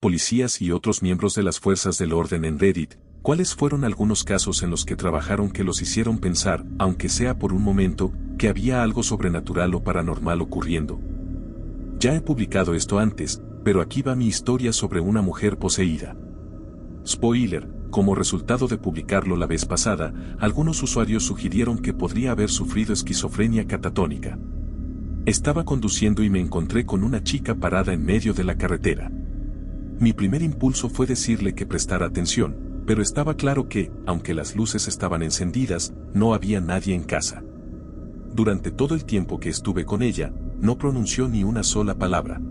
policías y otros miembros de las fuerzas del orden en Reddit, cuáles fueron algunos casos en los que trabajaron que los hicieron pensar, aunque sea por un momento, que había algo sobrenatural o paranormal ocurriendo. Ya he publicado esto antes, pero aquí va mi historia sobre una mujer poseída. Spoiler, como resultado de publicarlo la vez pasada, algunos usuarios sugirieron que podría haber sufrido esquizofrenia catatónica. Estaba conduciendo y me encontré con una chica parada en medio de la carretera. Mi primer impulso fue decirle que prestara atención, pero estaba claro que, aunque las luces estaban encendidas, no había nadie en casa. Durante todo el tiempo que estuve con ella, no pronunció ni una sola palabra.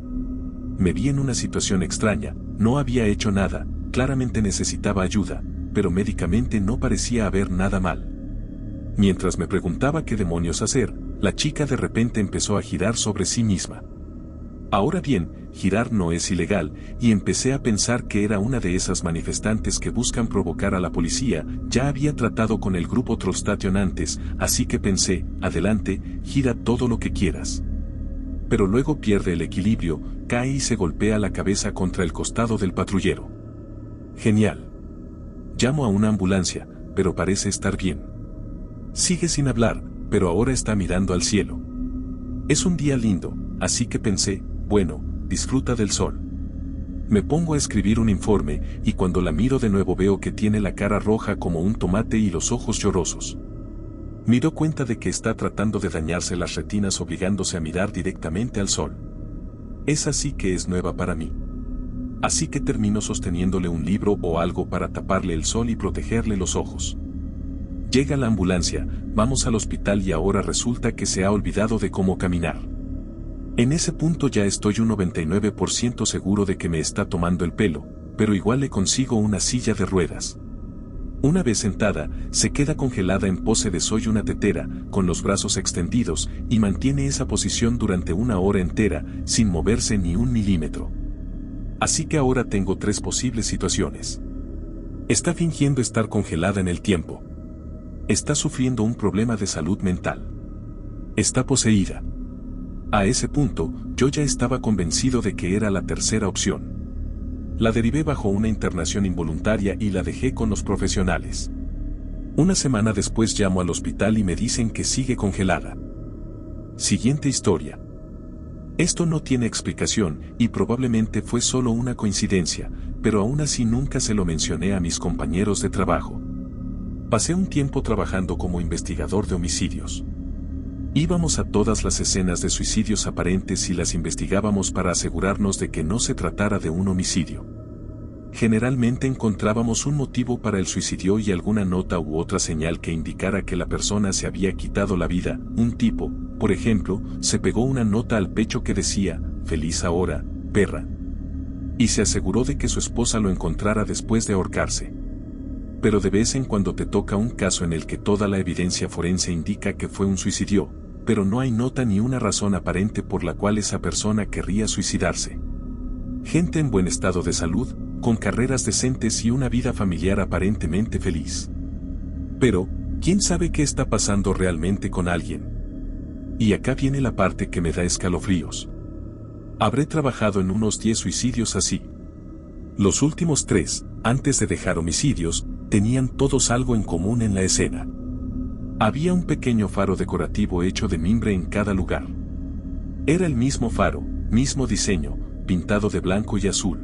Me vi en una situación extraña, no había hecho nada, claramente necesitaba ayuda, pero médicamente no parecía haber nada mal. Mientras me preguntaba qué demonios hacer, la chica de repente empezó a girar sobre sí misma. Ahora bien, girar no es ilegal, y empecé a pensar que era una de esas manifestantes que buscan provocar a la policía. Ya había tratado con el grupo Trollstation antes, así que pensé, adelante, gira todo lo que quieras. Pero luego pierde el equilibrio, cae y se golpea la cabeza contra el costado del patrullero. Genial. Llamo a una ambulancia, pero parece estar bien. Sigue sin hablar, pero ahora está mirando al cielo. Es un día lindo, así que pensé, bueno, disfruta del sol. Me pongo a escribir un informe, y cuando la miro de nuevo veo que tiene la cara roja como un tomate y los ojos llorosos. Me doy cuenta de que está tratando de dañarse las retinas obligándose a mirar directamente al sol. Es así que es nueva para mí. Así que termino sosteniéndole un libro o algo para taparle el sol y protegerle los ojos. Llega la ambulancia, vamos al hospital y ahora resulta que se ha olvidado de cómo caminar. En ese punto ya estoy un 99% seguro de que me está tomando el pelo, pero igual le consigo una silla de ruedas. Una vez sentada, se queda congelada en pose de soy una tetera, con los brazos extendidos, y mantiene esa posición durante una hora entera, sin moverse ni un milímetro. Así que ahora tengo tres posibles situaciones. Está fingiendo estar congelada en el tiempo. Está sufriendo un problema de salud mental. Está poseída. A ese punto, yo ya estaba convencido de que era la tercera opción. La derivé bajo una internación involuntaria y la dejé con los profesionales. Una semana después llamo al hospital y me dicen que sigue congelada. Siguiente historia. Esto no tiene explicación y probablemente fue solo una coincidencia, pero aún así nunca se lo mencioné a mis compañeros de trabajo. Pasé un tiempo trabajando como investigador de homicidios. Íbamos a todas las escenas de suicidios aparentes y las investigábamos para asegurarnos de que no se tratara de un homicidio. Generalmente encontrábamos un motivo para el suicidio y alguna nota u otra señal que indicara que la persona se había quitado la vida. Un tipo, por ejemplo, se pegó una nota al pecho que decía, "Feliz ahora, perra". Y se aseguró de que su esposa lo encontrara después de ahorcarse. Pero de vez en cuando te toca un caso en el que toda la evidencia forense indica que fue un suicidio, pero no hay nota ni una razón aparente por la cual esa persona querría suicidarse. Gente en buen estado de salud, con carreras decentes y una vida familiar aparentemente feliz. Pero, ¿quién sabe qué está pasando realmente con alguien? Y acá viene la parte que me da escalofríos. Habré trabajado en unos 10 suicidios así. Los últimos 3, antes de dejar homicidios, tenían todos algo en común en la escena. Había un pequeño faro decorativo hecho de mimbre en cada lugar. Era el mismo faro, mismo diseño, pintado de blanco y azul.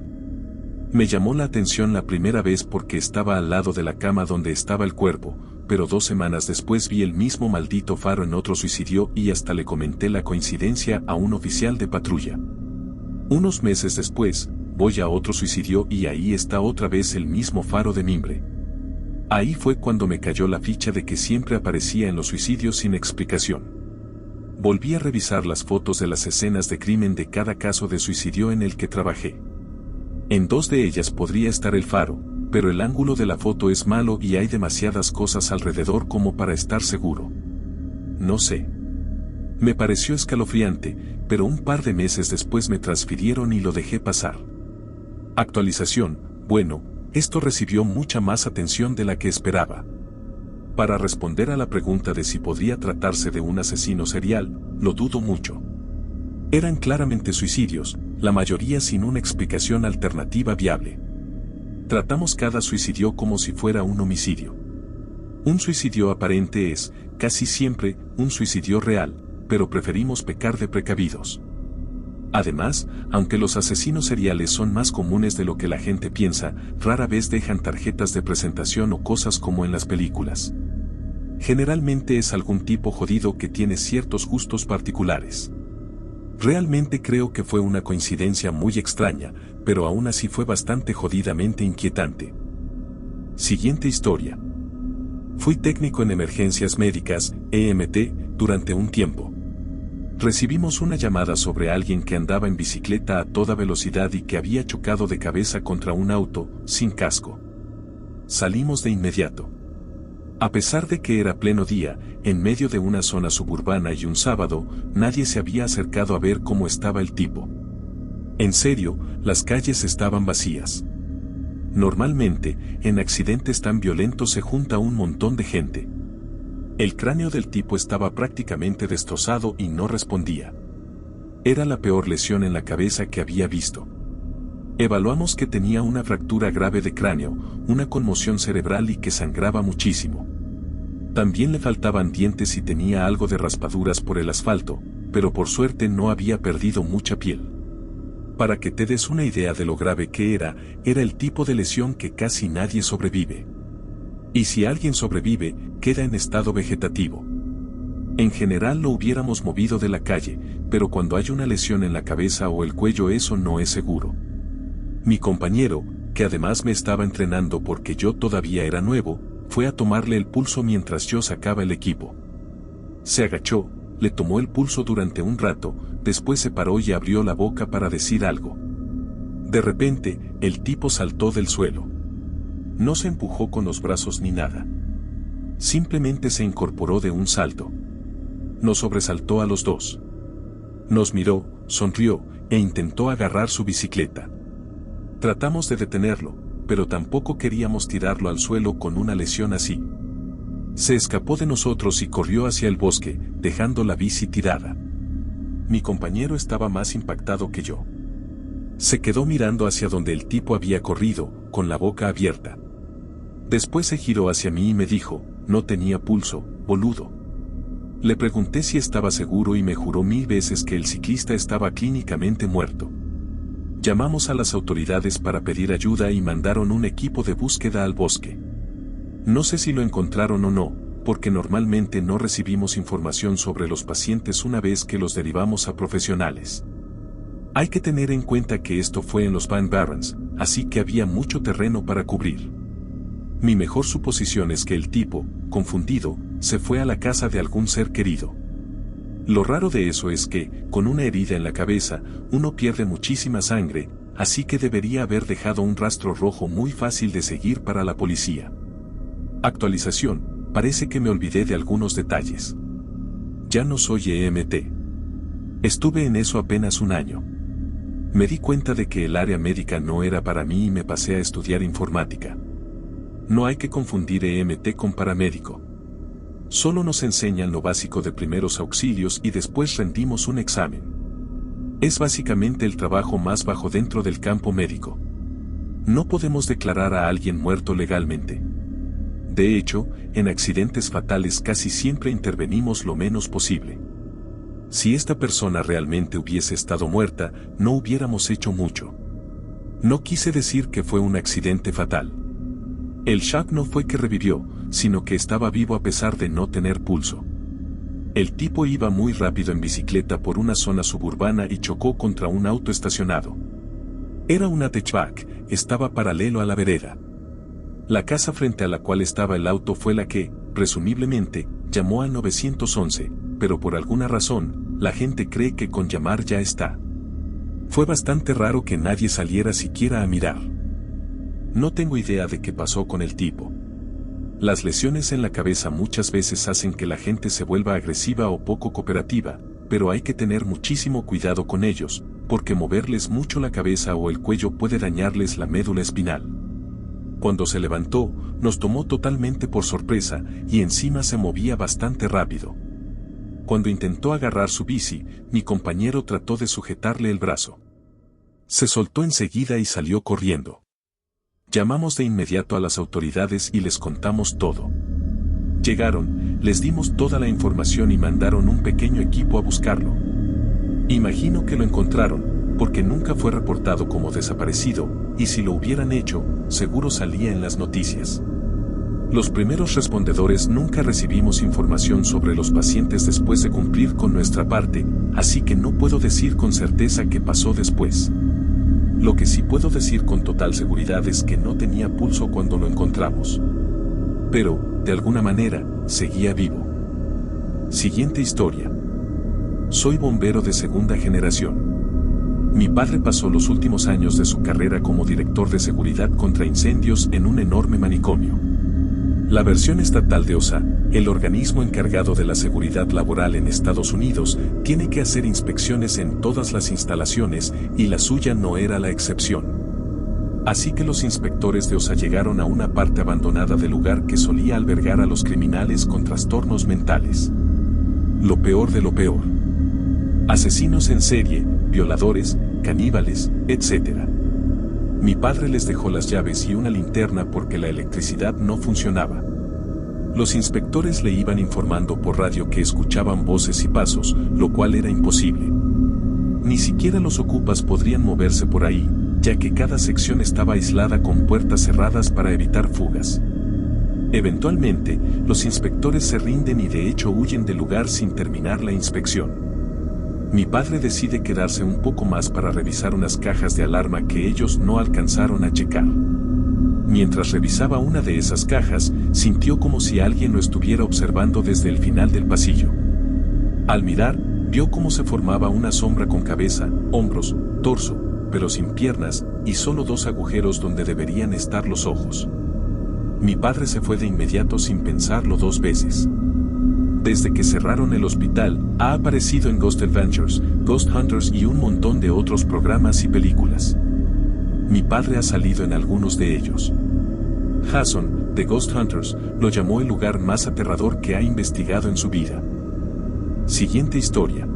Me llamó la atención la primera vez porque estaba al lado de la cama donde estaba el cuerpo, pero 2 semanas después vi el mismo maldito faro en otro suicidio y hasta le comenté la coincidencia a un oficial de patrulla. Unos meses después, voy a otro suicidio y ahí está otra vez el mismo faro de mimbre. Ahí fue cuando me cayó la ficha de que siempre aparecía en los suicidios sin explicación. Volví a revisar las fotos de las escenas de crimen de cada caso de suicidio en el que trabajé. En 2 de ellas podría estar el faro, pero el ángulo de la foto es malo y hay demasiadas cosas alrededor como para estar seguro. No sé. Me pareció escalofriante, pero un par de meses después me transfirieron y lo dejé pasar. Actualización, bueno, esto recibió mucha más atención de la que esperaba. Para responder a la pregunta de si podría tratarse de un asesino serial, lo dudo mucho. Eran claramente suicidios, la mayoría sin una explicación alternativa viable. Tratamos cada suicidio como si fuera un homicidio. Un suicidio aparente es, casi siempre, un suicidio real, pero preferimos pecar de precavidos. Además, aunque los asesinos seriales son más comunes de lo que la gente piensa, rara vez dejan tarjetas de presentación o cosas como en las películas. Generalmente es algún tipo jodido que tiene ciertos gustos particulares. Realmente creo que fue una coincidencia muy extraña, pero aún así fue bastante jodidamente inquietante. Siguiente historia. Fui técnico en emergencias médicas, EMT, durante un tiempo. Recibimos una llamada sobre alguien que andaba en bicicleta a toda velocidad y que había chocado de cabeza contra un auto, sin casco. Salimos de inmediato. A pesar de que era pleno día, en medio de una zona suburbana y un sábado, nadie se había acercado a ver cómo estaba el tipo. En serio, las calles estaban vacías. Normalmente, en accidentes tan violentos se junta un montón de gente. El cráneo del tipo estaba prácticamente destrozado y no respondía. Era la peor lesión en la cabeza que había visto. Evaluamos que tenía una fractura grave de cráneo, una conmoción cerebral y que sangraba muchísimo. También le faltaban dientes y tenía algo de raspaduras por el asfalto, pero por suerte no había perdido mucha piel. Para que te des una idea de lo grave que era el tipo de lesión que casi nadie sobrevive. Y si alguien sobrevive, queda en estado vegetativo. En general lo hubiéramos movido de la calle, pero cuando hay una lesión en la cabeza o el cuello eso no es seguro. Mi compañero, que además me estaba entrenando porque yo todavía era nuevo, fue a tomarle el pulso mientras yo sacaba el equipo. Se agachó, le tomó el pulso durante un rato, después se paró y abrió la boca para decir algo. De repente, el tipo saltó del suelo. No se empujó con los brazos ni nada. Simplemente se incorporó de un salto. Nos sobresaltó a los dos. Nos miró, sonrió, e intentó agarrar su bicicleta. Tratamos de detenerlo, pero tampoco queríamos tirarlo al suelo con una lesión así. Se escapó de nosotros y corrió hacia el bosque, dejando la bici tirada. Mi compañero estaba más impactado que yo. Se quedó mirando hacia donde el tipo había corrido, con la boca abierta. Después se giró hacia mí y me dijo, no tenía pulso, boludo. Le pregunté si estaba seguro y me juró 1000 veces que el ciclista estaba clínicamente muerto. Llamamos a las autoridades para pedir ayuda y mandaron un equipo de búsqueda al bosque. No sé si lo encontraron o no, porque normalmente no recibimos información sobre los pacientes una vez que los derivamos a profesionales. Hay que tener en cuenta que esto fue en los Van Barons, así que había mucho terreno para cubrir. Mi mejor suposición es que el tipo, confundido, se fue a la casa de algún ser querido. Lo raro de eso es que, con una herida en la cabeza, uno pierde muchísima sangre, así que debería haber dejado un rastro rojo muy fácil de seguir para la policía. Actualización, parece que me olvidé de algunos detalles. Ya no soy EMT. Estuve en eso apenas un año. Me di cuenta de que el área médica no era para mí y me pasé a estudiar informática. No hay que confundir EMT con paramédico. Solo nos enseñan lo básico de primeros auxilios y después rendimos un examen. Es básicamente el trabajo más bajo dentro del campo médico. No podemos declarar a alguien muerto legalmente. De hecho, en accidentes fatales casi siempre intervenimos lo menos posible. Si esta persona realmente hubiese estado muerta, no hubiéramos hecho mucho. No quise decir que fue un accidente fatal. El shock no fue que revivió, sino que estaba vivo a pesar de no tener pulso. El tipo iba muy rápido en bicicleta por una zona suburbana y chocó contra un auto estacionado. Era una hatchback, estaba paralelo a la vereda. La casa frente a la cual estaba el auto fue la que, presumiblemente, llamó al 911, pero por alguna razón, la gente cree que con llamar ya está. Fue bastante raro que nadie saliera siquiera a mirar. No tengo idea de qué pasó con el tipo. Las lesiones en la cabeza muchas veces hacen que la gente se vuelva agresiva o poco cooperativa, pero hay que tener muchísimo cuidado con ellos, porque moverles mucho la cabeza o el cuello puede dañarles la médula espinal. Cuando se levantó, nos tomó totalmente por sorpresa y encima se movía bastante rápido. Cuando intentó agarrar su bici, mi compañero trató de sujetarle el brazo. Se soltó enseguida y salió corriendo. Llamamos de inmediato a las autoridades y les contamos todo. Llegaron, les dimos toda la información y mandaron un pequeño equipo a buscarlo. Imagino que lo encontraron, porque nunca fue reportado como desaparecido, y si lo hubieran hecho, seguro salía en las noticias. Los primeros respondedores nunca recibimos información sobre los pacientes después de cumplir con nuestra parte, así que no puedo decir con certeza qué pasó después. Lo que sí puedo decir con total seguridad es que no tenía pulso cuando lo encontramos. Pero, de alguna manera, seguía vivo. Siguiente historia. Soy bombero de segunda generación. Mi padre pasó los últimos años de su carrera como director de seguridad contra incendios en un enorme manicomio. La versión estatal de OSHA, el organismo encargado de la seguridad laboral en Estados Unidos, tiene que hacer inspecciones en todas las instalaciones y la suya no era la excepción. Así que los inspectores de OSHA llegaron a una parte abandonada del lugar que solía albergar a los criminales con trastornos mentales. Lo peor de lo peor. Asesinos en serie, violadores, caníbales, etc. Mi padre les dejó las llaves y una linterna porque la electricidad no funcionaba. Los inspectores le iban informando por radio que escuchaban voces y pasos, lo cual era imposible. Ni siquiera los ocupas podrían moverse por ahí, ya que cada sección estaba aislada con puertas cerradas para evitar fugas. Eventualmente, los inspectores se rinden y de hecho huyen del lugar sin terminar la inspección. Mi padre decide quedarse un poco más para revisar unas cajas de alarma que ellos no alcanzaron a checar. Mientras revisaba una de esas cajas, sintió como si alguien lo estuviera observando desde el final del pasillo. Al mirar, vio cómo se formaba una sombra con cabeza, hombros, torso, pero sin piernas, y solo 2 agujeros donde deberían estar los ojos. Mi padre se fue de inmediato sin pensarlo 2 veces. Desde que cerraron el hospital, ha aparecido en Ghost Adventures, Ghost Hunters y un montón de otros programas y películas. Mi padre ha salido en algunos de ellos. Jason, de Ghost Hunters, lo llamó el lugar más aterrador que ha investigado en su vida. Siguiente historia.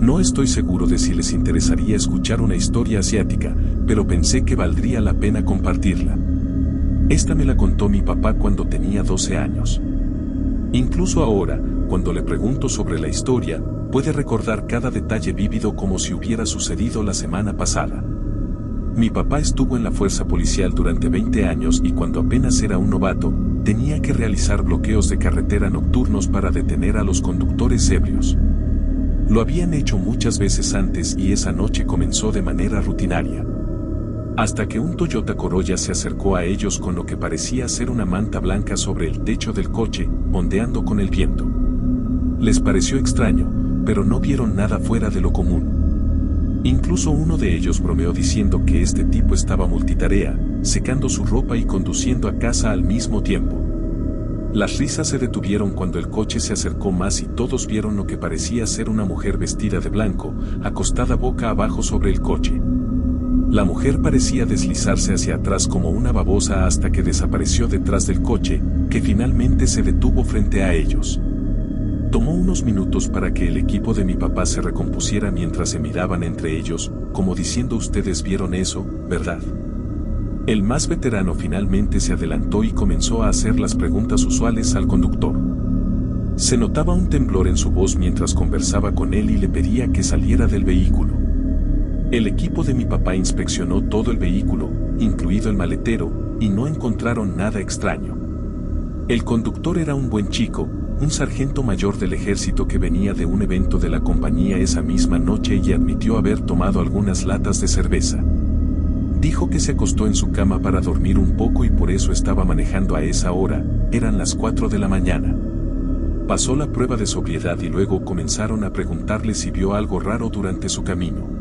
No estoy seguro de si les interesaría escuchar una historia asiática, pero pensé que valdría la pena compartirla. Esta me la contó mi papá cuando tenía 12 años. Incluso ahora, cuando le pregunto sobre la historia, puede recordar cada detalle vívido como si hubiera sucedido la semana pasada. Mi papá estuvo en la fuerza policial durante 20 años y cuando apenas era un novato, tenía que realizar bloqueos de carretera nocturnos para detener a los conductores ebrios. Lo habían hecho muchas veces antes y esa noche comenzó de manera rutinaria. Hasta que un Toyota Corolla se acercó a ellos con lo que parecía ser una manta blanca sobre el techo del coche, ondeando con el viento. Les pareció extraño, pero no vieron nada fuera de lo común. Incluso uno de ellos bromeó diciendo que este tipo estaba multitarea, secando su ropa y conduciendo a casa al mismo tiempo. Las risas se detuvieron cuando el coche se acercó más y todos vieron lo que parecía ser una mujer vestida de blanco, acostada boca abajo sobre el coche. La mujer parecía deslizarse hacia atrás como una babosa hasta que desapareció detrás del coche, que finalmente se detuvo frente a ellos. Tomó unos minutos para que el equipo de mi papá se recompusiera mientras se miraban entre ellos, como diciendo ustedes vieron eso, ¿verdad? El más veterano finalmente se adelantó y comenzó a hacer las preguntas usuales al conductor. Se notaba un temblor en su voz mientras conversaba con él y le pedía que saliera del vehículo. El equipo de mi papá inspeccionó todo el vehículo, incluido el maletero, y no encontraron nada extraño. El conductor era un buen chico, un sargento mayor del ejército que venía de un evento de la compañía esa misma noche y admitió haber tomado algunas latas de cerveza. Dijo que se acostó en su cama para dormir un poco y por eso estaba manejando a esa hora, eran las 4 de la mañana. Pasó la prueba de sobriedad y luego comenzaron a preguntarle si vio algo raro durante su camino.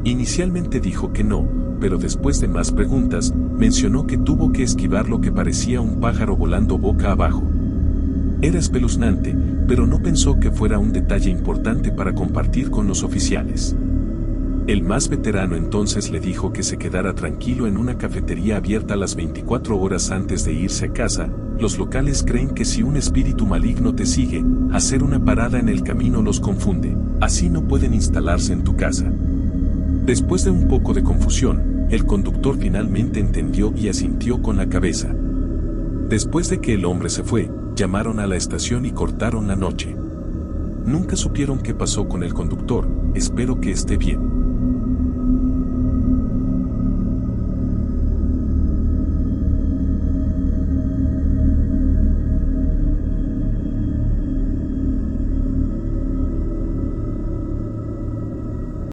Inicialmente dijo que no, pero después de más preguntas, mencionó que tuvo que esquivar lo que parecía un pájaro volando boca abajo. Era espeluznante, pero no pensó que fuera un detalle importante para compartir con los oficiales. El más veterano entonces le dijo que se quedara tranquilo en una cafetería abierta las 24 horas antes de irse a casa. Los locales creen que si un espíritu maligno te sigue, hacer una parada en el camino los confunde, así no pueden instalarse en tu casa. Después de un poco de confusión, el conductor finalmente entendió y asintió con la cabeza. Después de que el hombre se fue, llamaron a la estación y cortaron la noche. Nunca supieron qué pasó con el conductor, espero que esté bien.